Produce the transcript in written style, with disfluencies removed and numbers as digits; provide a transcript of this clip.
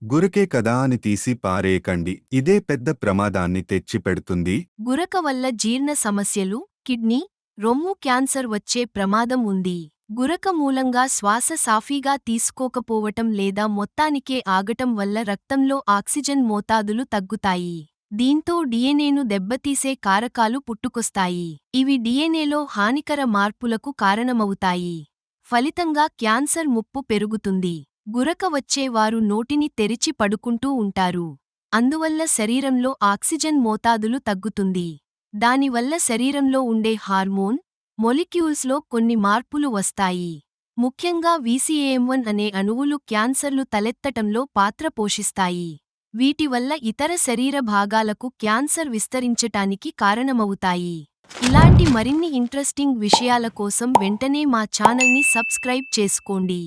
గురకే కదా అని తీసి పారేయకండి. ఇదే పెద్ద ప్రమాదాన్ని తెచ్చిపెడుతుంది. గురక వల్ల జీర్ణ సమస్యలు, కిడ్నీ, రొమ్ము క్యాన్సర్ వచ్చే ప్రమాదం ఉంది. గురక మూలంగా శ్వాస సాఫీగా తీసుకోకపోవటం లేదా మొత్తానికే ఆగటం వల్ల రక్తంలో ఆక్సిజన్ మోతాదులు తగ్గుతాయి. దీంతో డిఎన్ఏను దెబ్బతీసే కారకాలు పుట్టుకొస్తాయి. ఇవి డిఎన్ఏలో హానికర మార్పులకు కారణమవుతాయి. ఫలితంగా క్యాన్సర్ ముప్పు పెరుగుతుంది. గురక వచ్చే వారు నోటిని తెరిచి పడుకుంటూ ఉంటారు. అందువల్ల శరీరంలో ఆక్సిజన్ మోతాదులు తగ్గుతుంది. దానివల్ల శరీరంలో ఉండే హార్మోన్, మొలిక్యూల్స్లో కొన్ని మార్పులు వస్తాయి. ముఖ్యంగా వీసీఏఎం1 అనే అణువులు క్యాన్సర్లు తలెత్తటంలో పాత్ర పోషిస్తాయి. వీటి వల్ల ఇతర శరీర భాగాలకు క్యాన్సర్ విస్తరించటానికి కారణమవుతాయి. ఇలాంటి మరిన్ని ఇంట్రెస్టింగ్ విషయాల కోసం వెంటనే మా ఛానల్ని సబ్స్క్రైబ్ చేసుకోండి.